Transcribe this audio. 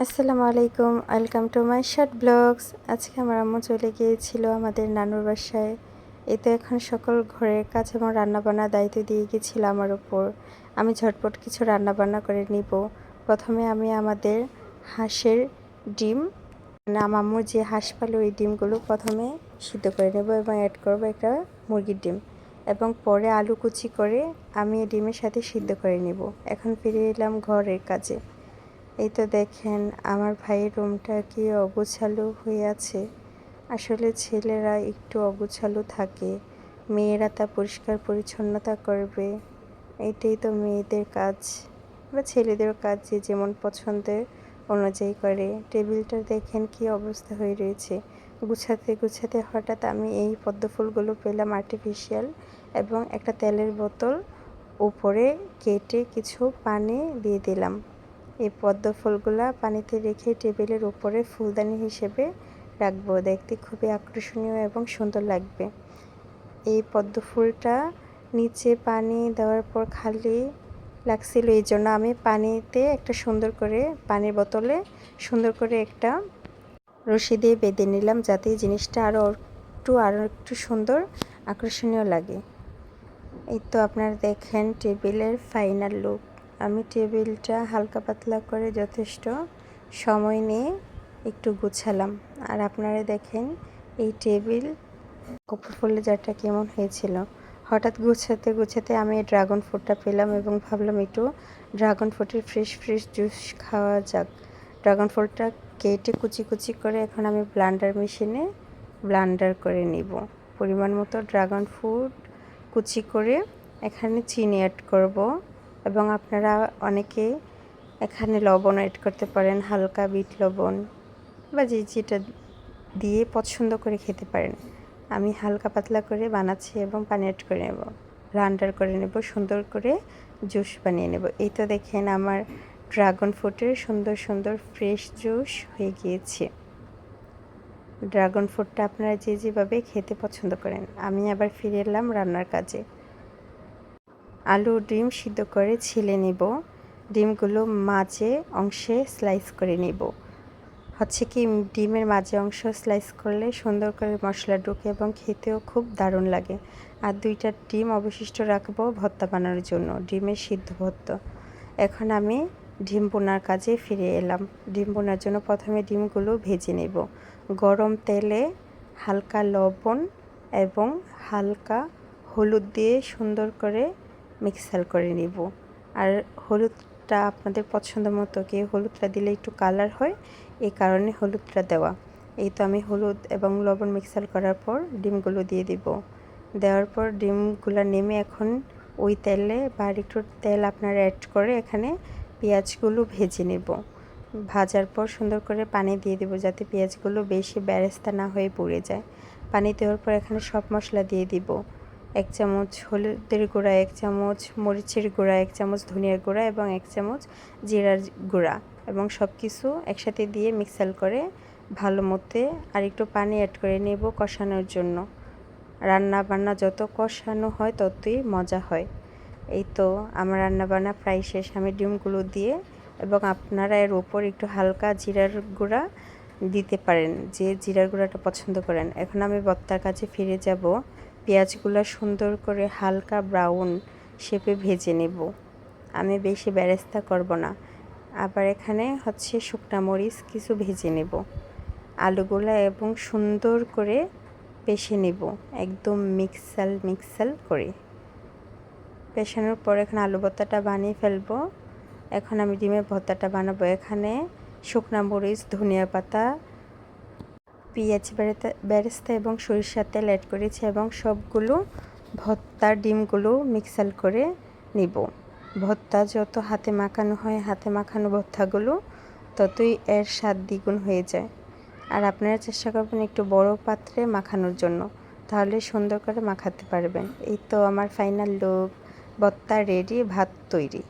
আসসালামু আলাইকুম, welcome to my short blogs. আজকে আমার আম্মু চলে গিয়েছিল আমাদের নানুর বাসায়। এতে এখন সকল ঘরের কাজ এবং রান্নাবান্নার দায়িত্ব দিয়ে গিয়েছিল আমার উপর। আমি ঝটপট কিছু রান্নাবান্না করে নিব। প্রথমে আমি আমাদের হাঁসের ডিম, আমার আম্মু যে হাঁস পালে ওই ডিমগুলো প্রথমে সিদ্ধ করে নেব এবং অ্যাড করব একটা মুরগির ডিম, এবং পরে আলু কুচি করে আমি এই ডিমের সাথে সিদ্ধ করে নেব। এখন ফিরে এলাম ঘরের কাজে। এই তো দেখেন আমার ভাইয়ের রুমটা কি অগোছালো হয়ে আছে। আসলে ছেলেরা একটু অগোছালো থাকে, মেয়েরা তা পরিষ্কার পরিচ্ছন্নতা করবে। এটাই তো মেয়েদের কাজ বা ছেলেদের কাজ, যে যেমন পছন্দের অনুযায়ী করে। টেবিলটা দেখেন কি অবস্থা হয়ে রয়েছে। গুছাতে গুছাতে হঠাৎ আমি এই পদ্ম ফুলগুলো পেলাম আর্টিফিশিয়াল, এবং একটা তেলের বোতল উপরে কেটে কিছু পানি দিয়ে দিলাম। এই পদ্ম ফুলগুলা পানিতে রেখে টেবিলের উপরে ফুলদানি হিসেবে রাখবো। দেখতে খুবই আকর্ষণীয় এবং সুন্দর লাগবে। এই পদ্ম ফুলটা নিচে পানি দেওয়ার পর খালি লাগছিল, এই জন্য আমি পানিতে একটা সুন্দর করে পানির বোতলে সুন্দর করে একটা রশি দিয়ে বেঁধে নিলাম, যাতে এই জিনিসটা আরও একটু সুন্দর আকর্ষণীয় লাগে। এই তো আপনারা দেখেন টেবিলের ফাইনাল লুক। আমি টেবিলটা হালকা পাতলা করে যথেষ্ট সময় নিয়ে একটু গুছালাম। আর আপনারা দেখেন এই টেবিল কপর ফুলের জারটা কেমন হয়েছিল। হঠাৎ গুছাতে গুছাতে আমি ড্রাগন ফ্রুটটা পেলাম এবং ভাবলাম একটু ড্রাগন ফ্রুটের ফ্রেশ জুস খাওয়া যাক। ড্রাগন ফ্রুটটা কেটে কুচি কুচি করে এখন আমি ব্লান্ডার মেশিনে ব্লান্ডার করে নিব। পরিমাণ মতো ড্রাগন ফ্রুট কুচি করে এখানে চিনি অ্যাড করব, এবং আপনারা অনেকে এখানে লবণ অ্যাড করতে পারেন, হালকা বিট লবণ বা যেটা দিয়ে পছন্দ করে খেতে পারেন। আমি হালকা পাতলা করে বানাচ্ছি এবং পানি অ্যাড করে নেব, ব্লান্ডার করে নেব, সুন্দর করে জুস বানিয়ে নেব। এই তো দেখেন আমার ড্রাগন ফ্রুটের সুন্দর সুন্দর ফ্রেশ জুস হয়ে গিয়েছে। ড্রাগন ফ্রুটটা আপনারা যে যেভাবে খেতে পছন্দ করেন। আমি আবার ফিরে এলাম রান্নার কাজে। আলু ডিম সিদ্ধ করে ছিলে নেব। ডিমগুলো মাঝে অংশে স্লাইস করে নেব। হচ্ছে কি, ডিমের মাঝে অংশ স্লাইস করলে সুন্দর করে মশলা ঢুকে এবং খেতেও খুব দারুণ লাগে। আর 2টা ডিম অবশিষ্ট রাখবো ভর্তা বানানোর জন্য, ডিমের সিদ্ধ ভর্তা। এখন আমি ডিম বোনার কাজে ফিরে এলাম। ডিম বোনার জন্য প্রথমে ডিমগুলো ভেজে নেব। গরম তেলে হালকা লবণ এবং হালকা হলুদ দিয়ে সুন্দর করে মিক্সার করে নিব। আর হলুদটা আপনাদের পছন্দ মতো, কেউ হলুদটা দিলে একটু কালার হয়, এই কারণে হলুদটা দেওয়া। এই তো আমি হলুদ এবং লবণ মিক্সার করার পর ডিমগুলো দিয়ে দিব। দেওয়ার পর ডিমগুলো নেমে এখন ওই তেলে বা একটু তেল আপনারা অ্যাড করে এখানে পেঁয়াজগুলো ভেজে নেব। ভাজার পর সুন্দর করে পানি দিয়ে দেব, যাতে পেঁয়াজগুলো বেশি বেরেস্তা না হয়ে পুড়ে যায়। পানি দেওয়ার পর এখানে সব মশলা দিয়ে দিব। 1 চামচ হলুদের গুঁড়া, 1 চামচ মরিচের গুঁড়া, 1 চামচ ধনিয়ার গুঁড়া এবং 1 চামচ জিরার গুঁড়া, এবং সব কিছু একসাথে দিয়ে মিক্সার করে ভালো মতো আর একটু পানি অ্যাড করে নেব কষানোর জন্য। রান্না বান্না যত কষানো হয় ততই মজা হয়। এই তো আমার রান্না বান্না প্রায় শেষ। আমি ডিমগুলো দিয়ে, এবং আপনারা এর উপর একটু হালকা জিরার গুঁড়া দিতে পারেন, যে জিরার গুঁড়াটা পছন্দ করেন। এখন আমি ভর্তার কাছে ফিরে যাব। পেঁয়াজগুলো সুন্দর করে হালকা ব্রাউন শেপে ভেজে নেব। আমি বেশি বেরেস্তা করব না। আবার এখানে হচ্ছে শুকনা মরিচ কিছু ভেজে নেব। আলুগুলো এবং সুন্দর করে পেষে নেব, একদম মিক্সাল করে। পেষানোর পর এখানে আলু ভর্তাটা বানিয়ে ফেলবো। এখন আমি ডিমের ভর্তাটা বানাবো। এখানে শুকনা মরিচ, ধনিয়া পাতা, পেঁয়াজ বেরেস্তা এবং সরিষার তেল অ্যাড করেছি, এবং সবগুলো ভর্তার ডিমগুলো মিক্সার করে নিব। ভর্তা যত হাতে মাখানো হয়, হাতে মাখানো ভর্তাগুলো ততই এর স্বাদ দ্বিগুণ হয়ে যায়। আর আপনারা চেষ্টা করবেন একটু বড় পাত্রে মাখানোর জন্য, তাহলে সুন্দর করে মাখাতে পারবেন। এই তো আমার ফাইনাল লুক, ভর্তা রেডি, ভাত তৈরি।